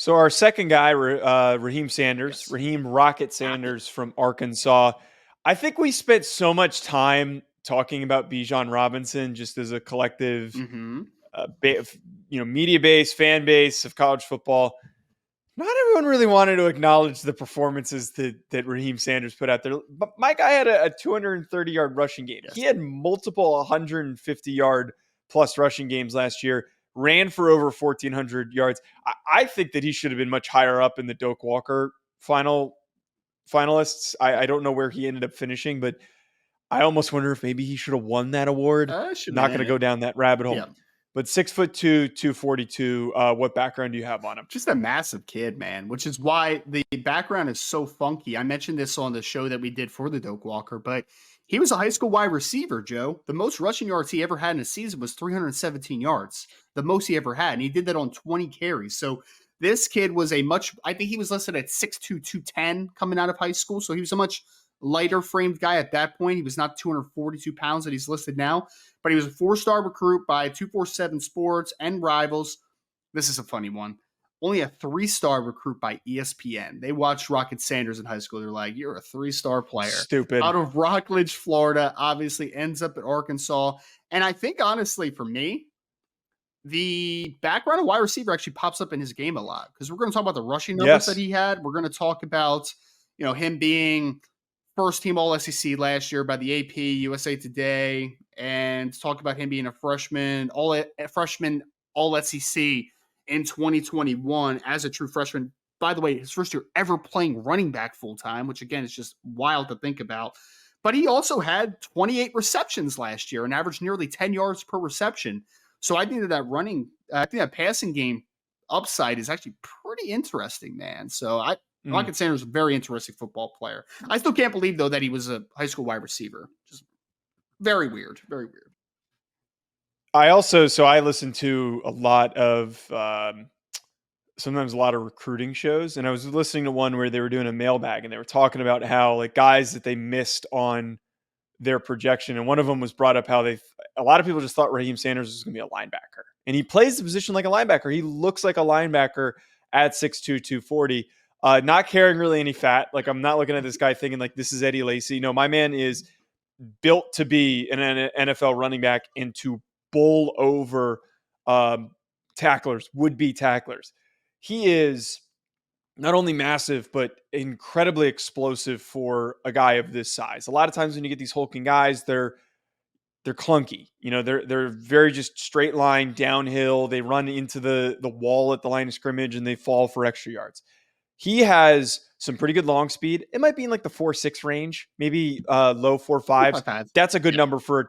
So our second guy, Raheim Sanders, Yes. Raheim Rocket Sanders from Arkansas. I think we spent so much time talking about Bijan Robinson just as a collective, Mm-hmm. media base, fan base of college football. Not everyone really wanted to acknowledge the performances that Raheim Sanders put out there. But my guy had a 230-yard rushing game. He Yes. had multiple 150-yard plus rushing games last year, ran for over 1,400 yards. I think that he should have been much higher up in the Doak Walker finalists. I don't know where he ended up finishing, but I almost wonder if maybe he should have won that award. Should Not have going been to in go it. down that rabbit hole. Yeah. But 6'2", 242. What background do you have on him? Just a massive kid, man, which is why the background is so funky. I mentioned this on the show that we did for the Doak Walker, but he was a high school wide receiver, Joe. The most rushing yards he ever had in a season was 317 yards, the most he ever had. And he did that on 20 carries. So this kid was I think he was listed at 6'2", 210 coming out of high school. So he was a much lighter framed guy at that point. He was not 242 pounds that he's listed now, but he was a 4-star recruit by 247 Sports and Rivals. This is a funny one. Only a 3-star recruit by ESPN. They watched Rocket Sanders in high school. They're like, you're a 3-star player. Stupid. Out of Rockledge, Florida, obviously ends up at Arkansas. And I think, honestly, for me, the background of wide receiver actually pops up in his game a lot because we're going to talk about the rushing numbers that he had. We're going to talk about, him being first team All SEC last year by the AP, USA Today, and talk about him being a freshman All SEC in 2021 as a true freshman. By the way, his first year ever playing running back full time, which again is just wild to think about. But he also had 28 receptions last year and averaged nearly 10 yards per reception. So I think that passing game upside is actually pretty interesting, man. So Rocket Sanders is a very interesting football player. I still can't believe, though, that he was a high school wide receiver. Just very weird. Very weird. I listen to a lot of sometimes a lot of recruiting shows, and I was listening to one where they were doing a mailbag and they were talking about how like guys that they missed on their projection, and one of them was brought up how a lot of people just thought Raheim Sanders was going to be a linebacker, and he plays the position like a linebacker. He looks like a linebacker at 6'2", 240, not carrying really any fat. Like I'm not looking at this guy thinking like this is Eddie Lacy. No, my man is built to be an NFL running back and to bowl over would-be tacklers. He is not only massive, but incredibly explosive for a guy of this size. A lot of times when you get these hulking guys, they're clunky. They're very just straight line downhill. They run into the wall at the line of scrimmage and they fall for extra yards. He has some pretty good long speed. It might be in like the 4.6 range, maybe low 4.5s. That's a good number for a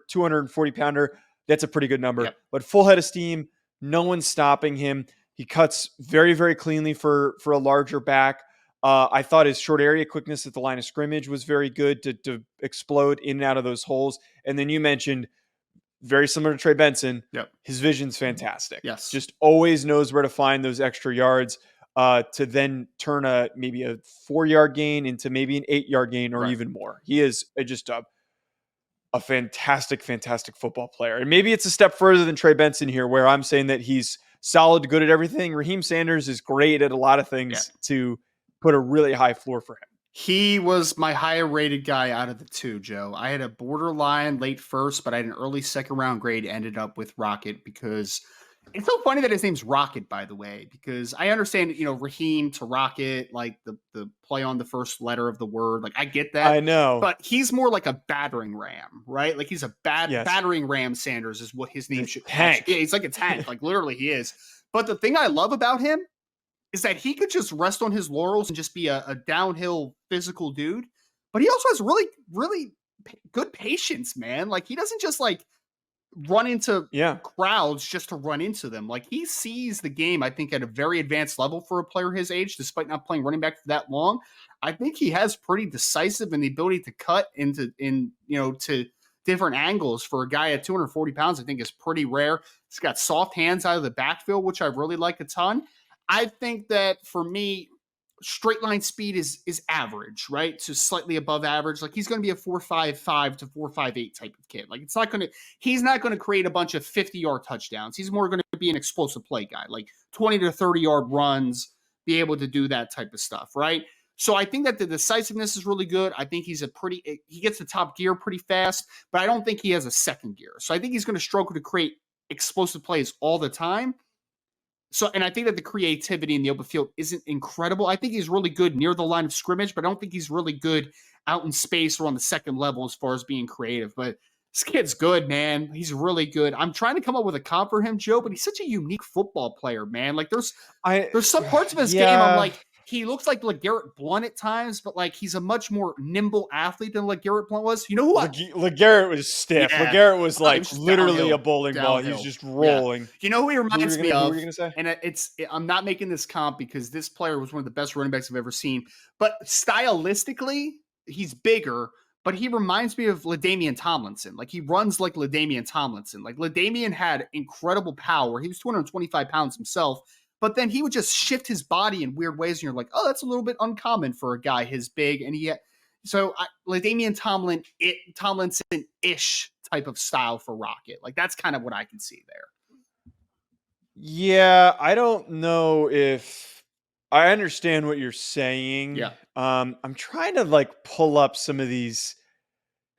240 pounder. That's a pretty good number. Yep. But full head of steam, no one's stopping him. He cuts very, very cleanly for a larger back. I thought his short area quickness at the line of scrimmage was very good to explode in and out of those holes. And then you mentioned, very similar to Trey Benson, his vision's fantastic. Yes. Just always knows where to find those extra yards to then turn maybe a 4-yard gain into maybe an 8-yard gain or even more. He is just a fantastic, fantastic football player. And maybe it's a step further than Trey Benson here, where I'm saying that he's solid, good at everything. Raheim Sanders is great at a lot of things to put a really high floor for him. He was my higher rated guy out of the two, Joe. I had a borderline late first, but I had an early second round grade, ended up with Rocket because it's so funny that his name's Rocket, by the way, because I understand, Raheim to Rocket, like the play on the first letter of the word. Like I get that. I know. But he's more like a battering ram, right? Like he's a battering ram. Sanders is what his name should be. Yeah, he's like a tank. Like literally he is. But the thing I love about him is that he could just rest on his laurels and just be a downhill physical dude. But he also has really, really good patience, man. Like he doesn't just like run into crowds just to run into them. Like he sees the game, I think, at a very advanced level for a player his age, despite not playing running back for that long. I think he has pretty decisive and the ability to cut to different angles for a guy at 240 pounds. I think is pretty rare. He's got soft hands out of the backfield, which I really like a ton. I think that for me, straight line speed is average, right? So slightly above average. Like he's going to be a 4.55 to 4.58 type of kid. Like he's not going to create a bunch of 50-yard touchdowns. He's more going to be an explosive play guy, like 20 to 30-yard runs, be able to do that type of stuff, right? So I think that the decisiveness is really good. I think he gets the top gear pretty fast, but I don't think he has a second gear. So I think he's going to struggle to create explosive plays all the time. So, and I think that the creativity in the open field isn't incredible. I think he's really good near the line of scrimmage, but I don't think he's really good out in space or on the second level as far as being creative. But this kid's good, man. He's really good. I'm trying to come up with a comp for him, Joe, but he's such a unique football player, man. Like there's some parts of his game I'm like, he looks like LeGarrette Blount at times, but like he's a much more nimble athlete than LeGarrette Blount was. You know who? LeGarrette was stiff. Yeah. LeGarrette was like literally a bowling ball. He was just rolling. Yeah. You know who he reminds me of? What were you going to say? And I'm not making this comp because this player was one of the best running backs I've ever seen. But stylistically, he's bigger, but he reminds me of LaDainian Tomlinson. Like he runs like LaDainian Tomlinson. Like LaDainian had incredible power. He was 225 pounds himself. But then he would just shift his body in weird ways, and you're like, oh, that's a little bit uncommon for a guy his big. And LaDainian Tomlinson-ish type of style for Rocket. Like that's kind of what I can see there. Yeah, I don't know if I understand what you're saying. Yeah. I'm trying to like pull up some of these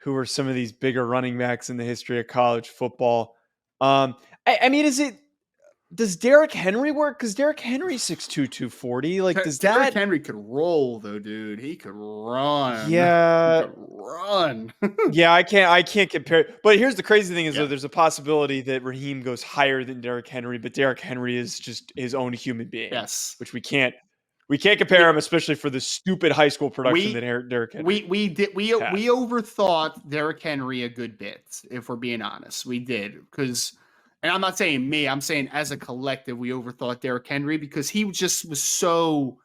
who are some of these bigger running backs in the history of college football. I mean, does Derrick Henry work? Because Derrick Henry's 6'2", 240. Like, does Derrick Henry could roll though, dude. He could run. Yeah, he could run. Yeah, I can't compare. But here's the crazy thing is though, there's a possibility that Raheim goes higher than Derrick Henry, but Derrick Henry is just his own human being. Yes, which we can't compare him, especially for the stupid high school production that Derrick Henry. We overthought Derrick Henry a good bit. If we're being honest, we did because. And I'm not saying me, I'm saying as a collective, we overthought Derrick Henry because he just was so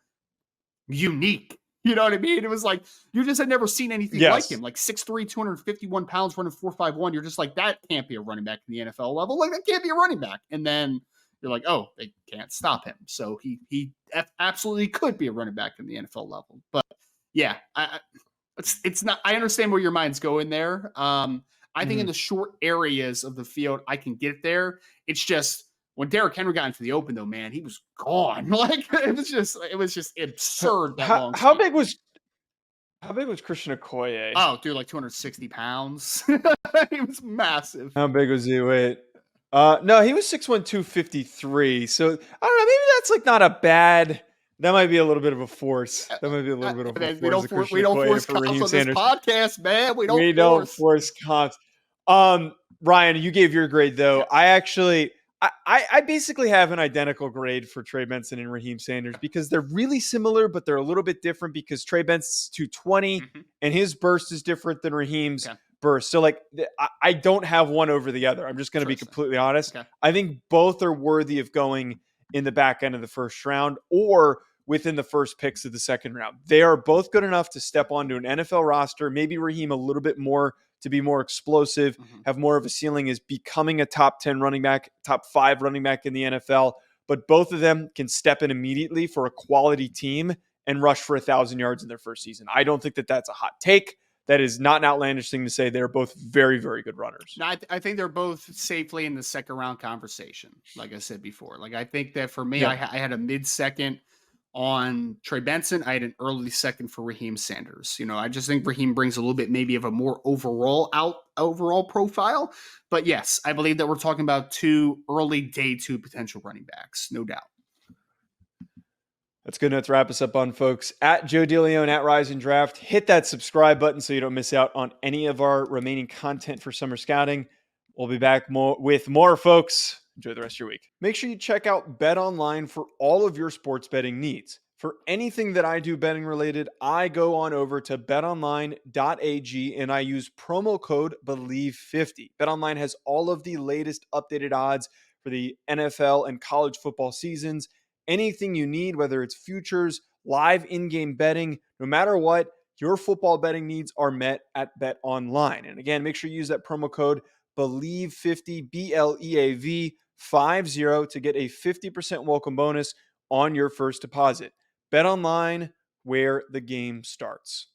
unique. You know what I mean? It was like, you just had never seen anything like him. Like 6'3", 251 pounds, running 4.51. You're just like, that can't be a running back in the NFL level. Like, that can't be a running back. And then you're like, oh, they can't stop him. So he absolutely could be a running back in the NFL level. But yeah, it's not, I understand where your mind's going there. I think in the short areas of the field, I can get there. It's just when Derrick Henry got into the open, though, man, he was gone. Like it was just absurd. How big was Christian Okoye? Oh, dude, like 260 pounds. He was massive. How big was he? Wait, no, he was 6'1", 253. So I don't know. Maybe that's like not a bad. That might be a little bit of a force. That might be a little bit of a force. We don't force comps on this podcast, man. We don't force comps. Ryan, you gave your grade though. Yeah. I basically have an identical grade for Trey Benson and Raheim Sanders because they're really similar, but they're a little bit different because Trey Benson's 220 and his burst is different than Raheim's burst. So like, I don't have one over the other. I'm just going to be completely honest. Okay. I think both are worthy of going in the back end of the first round or within the first picks of the second round. They are both good enough to step onto an NFL roster, maybe Raheim a little bit more to be more explosive, have more of a ceiling as becoming a top 10 running back, top 5 running back in the NFL. But both of them can step in immediately for a quality team and rush for 1,000 yards in their first season. I don't think that that's a hot take. That is not an outlandish thing to say. They're both very, very good runners. No, I think they're both safely in the second round conversation, like I said before. Like I think that for me, I had a mid-second on Trey Benson. I had an early second for Raheim Sanders. You know, I just think Raheim brings a little bit maybe of a more overall profile. But yes, I believe that we're talking about 2 early day 2 potential running backs, no doubt. That's good enough to wrap us up on, folks. At Joe DeLeone, at Rise and Draft. Hit that subscribe button so you don't miss out on any of our remaining content for summer scouting. We'll be back with more, folks. Enjoy the rest of your week. Make sure you check out Bet Online for all of your sports betting needs. For anything that I do betting related, I go on over to betonline.ag and I use promo code BELIEVE50. BetOnline has all of the latest updated odds for the NFL and college football seasons. Anything you need, whether it's futures, live in-game betting, no matter what, your football betting needs are met at BetOnline. And again, make sure you use that promo code BELIEVE50, BLEAV 50 to get a 50% welcome bonus on your first deposit. BetOnline, where the game starts.